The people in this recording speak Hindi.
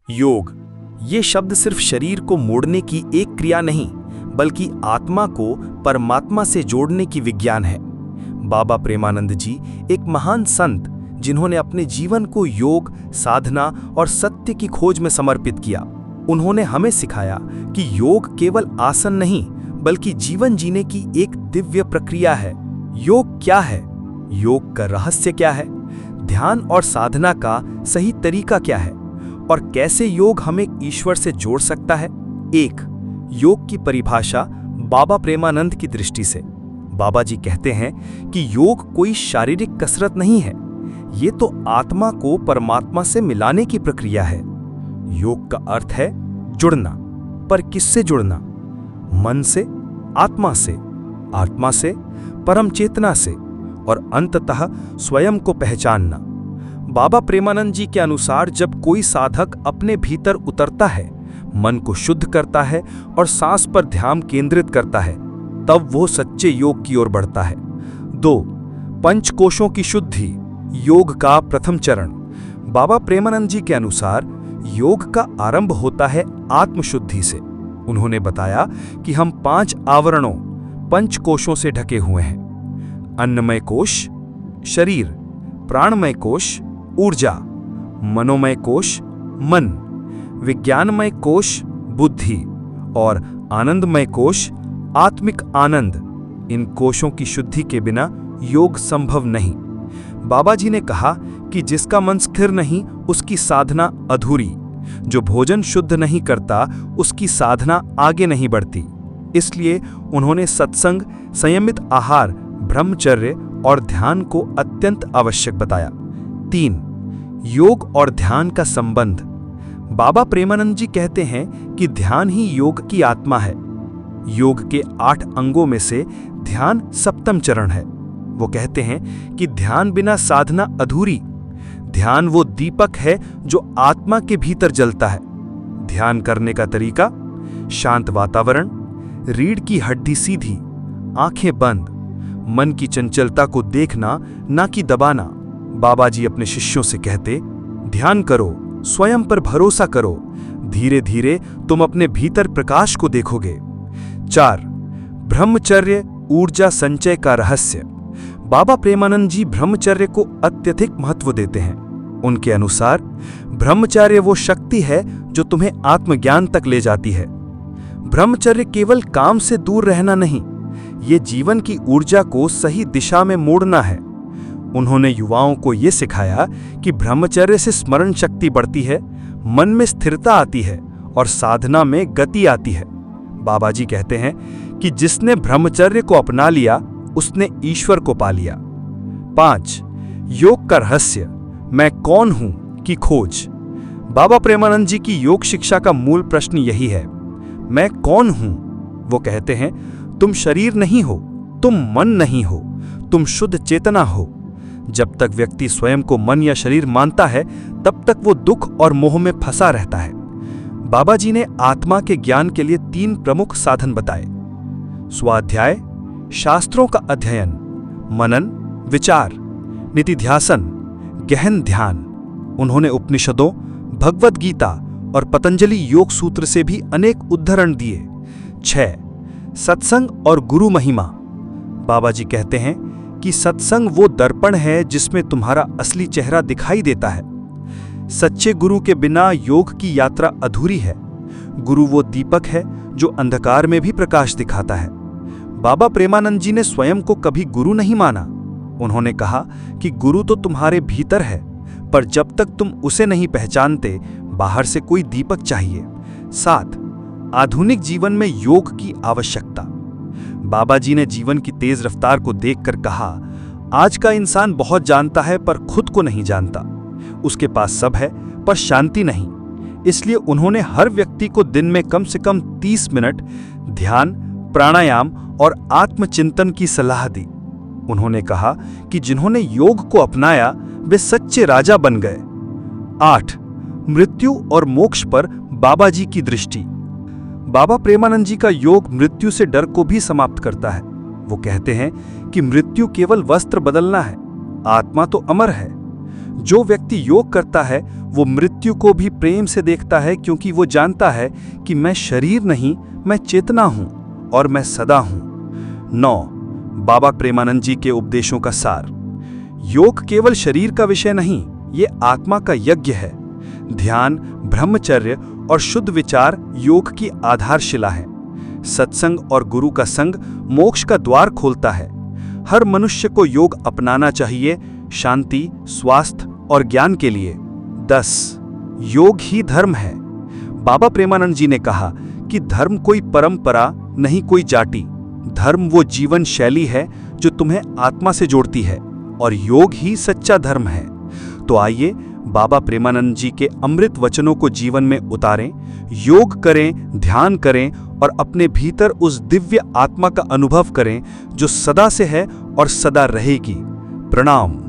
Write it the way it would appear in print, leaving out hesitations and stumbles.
योग ये शब्द सिर्फ शरीर को मोड़ने की एक क्रिया नहीं, बल्कि आत्मा को परमात्मा से जोड़ने की विज्ञान है। बाबा प्रेमानंद जी एक महान संत जिन्होंने अपने जीवन को योग, साधना और सत्य की खोज में समर्पित किया। उन्होंने हमें सिखाया कि योग केवल आसन नहीं, बल्कि जीवन जीने की एक दिव्य प्रक्रिया है। योग क्या है? योग का रहस्य क्या है? ध्यान और साधना का सही तरीका क्या है? और कैसे योग हमें ईश्वर से जोड़ सकता है? योग की परिभाषा बाबा प्रेमानंद की दृष्टि से। बाबा जी कहते हैं कि योग कोई शारीरिक कसरत नहीं है, ये तो आत्मा को परमात्मा से मिलाने की प्रक्रिया है। योग का अर्थ है जुड़ना। पर किससे जुड़ना? मन से, आत्मा से, परम चेतना से और अंततः स्वयं को पहचानना। बाबा प्रेमानंद जी के अनुसार जब कोई साधक अपने भीतर उतरता है, मन को शुद्ध करता है और सांस पर ध्यान केंद्रित करता है, तब वो सच्चे योग की ओर बढ़ता है। 2. पंचकोशों की शुद्धि, योग का प्रथम चरण। बाबा प्रेमानंद जी के अनुसार योग का आरंभ होता है आत्मशुद्धि से। उन्होंने बताया कि हम 5 आवरणों, पंचकोशों से ढके हुए हैं। अन्नमय कोश शरीर, प्राणमय कोश ऊर्जा, मनोमय कोश मन, विज्ञानमय कोश बुद्धि और आनंदमय कोश आत्मिक आनंद। इन कोशों की शुद्धि के बिना योग संभव नहीं। बाबा जी ने कहा कि जिसका मन स्थिर नहीं, उसकी साधना अधूरी। जो भोजन शुद्ध नहीं करता, उसकी साधना आगे नहीं बढ़ती। इसलिए उन्होंने सत्संग, संयमित आहार, ब्रह्मचर्य और ध्यान को अत्यंत आवश्यक बताया। 3. योग और ध्यान का संबंध। बाबा प्रेमानंद जी कहते हैं कि ध्यान ही योग की आत्मा है। योग के 8 अंगों में से ध्यान सप्तम चरण है। वो कहते हैं कि ध्यान बिना साधना अधूरी। ध्यान वो दीपक है जो आत्मा के भीतर जलता है। ध्यान करने का तरीका: शांत वातावरण, रीढ़ की हड्डी सीधी, आंखें बंद, मन की चंचलता को देखना, ना कि दबाना। बाबा जी अपने शिष्यों से कहते, ध्यान करो, स्वयं पर भरोसा करो, धीरे धीरे तुम अपने भीतर प्रकाश को देखोगे। 4. ब्रह्मचर्य, ऊर्जा संचय का रहस्य। बाबा प्रेमानंद जी ब्रह्मचर्य को अत्यधिक महत्व देते हैं। उनके अनुसार ब्रह्मचर्य वो शक्ति है जो तुम्हें आत्मज्ञान तक ले जाती है। ब्रह्मचर्य केवल काम से दूर रहना नहीं, ये जीवन की ऊर्जा को सही दिशा में मोड़ना है। उन्होंने युवाओं को ये सिखाया कि ब्रह्मचर्य से स्मरण शक्ति बढ़ती है, मन में स्थिरता आती है और साधना में गति आती है। बाबा जी कहते हैं कि जिसने ब्रह्मचर्य को अपना लिया, उसने ईश्वर को पा लिया। 5. योग का रहस्य, मैं कौन हूं की खोज। बाबा प्रेमानंद जी की योग शिक्षा का मूल प्रश्न यही है, मैं कौन हूं। वो कहते हैं, तुम शरीर नहीं हो, तुम मन नहीं हो, तुम शुद्ध चेतना हो। जब तक व्यक्ति स्वयं को मन या शरीर मानता है, तब तक वो दुख और मोह में फंसा रहता है। बाबा जी ने आत्मा के ज्ञान के लिए 3 प्रमुख साधन बताए: स्वाध्याय, शास्त्रों का अध्ययन, मनन, विचार, निधिध्यासन, गहन ध्यान। उन्होंने उपनिषदों, भगवद गीता और पतंजलि योग सूत्र से भी अनेक उद्धरण दिए। 6. सत्संग और गुरु महिमा। बाबा जी कहते हैं कि सत्संग वो दर्पण है जिसमें तुम्हारा असली चेहरा दिखाई देता है। सच्चे गुरु के बिना योग की यात्रा अधूरी है। गुरु वो दीपक है जो अंधकार में भी प्रकाश दिखाता है। बाबा प्रेमानंद जी ने स्वयं को कभी गुरु नहीं माना। उन्होंने कहा कि गुरु तो तुम्हारे भीतर है, पर जब तक तुम उसे नहीं पहचानते, बाहर से कोई दीपक चाहिए। 7. आधुनिक जीवन में योग की आवश्यकता। बाबा जी ने जीवन की तेज रफ्तार को देखकर कहा, आज का इंसान बहुत जानता है पर खुद को नहीं जानता। उसके पास सब है पर शांति नहीं। इसलिए उन्होंने हर व्यक्ति को दिन में कम से कम 30 मिनट ध्यान, प्राणायाम और आत्मचिंतन की सलाह दी। उन्होंने कहा कि जिन्होंने योग को अपनाया, वे सच्चे राजा बन गए। 8. मृत्यु और मोक्ष पर बाबा जी की दृष्टि। बाबा प्रेमानंद जी का योग मृत्यु से डर को भी समाप्त करता है। वो कहते हैं कि मृत्यु केवल वस्त्र बदलना है, आत्मा तो अमर है। जो व्यक्ति योग करता है वो मृत्यु को भी प्रेम से देखता है, क्योंकि वो जानता है कि मैं शरीर नहीं, मैं चेतना हूं और मैं सदा हूं। 9. बाबा प्रेमानंद जी के उपदेशों का सार। योग केवल शरीर का विषय नहीं, ये आत्मा का यज्ञ है। ध्यान, ब्रह्मचर्य और शुद्ध विचार योग की आधारशिला है। सत्संग और गुरु का संग मोक्ष का द्वार खोलता है। हर मनुष्य को योग अपनाना चाहिए, शांति, स्वास्थ्य और ज्ञान के लिए। 10. योग ही धर्म है। बाबा प्रेमानंद जी ने कहा कि धर्म कोई परंपरा नहीं, कोई जाति। धर्म वो जीवन शैली है जो तुम्हें आत्मा से जोड़ती है, और योग ही सच्चा धर्म है। तो आइए बाबा प्रेमानंद जी के अमृत वचनों को जीवन में उतारें, योग करें, ध्यान करें और अपने भीतर उस दिव्य आत्मा का अनुभव करें जो सदा से है और सदा रहेगी। प्रणाम।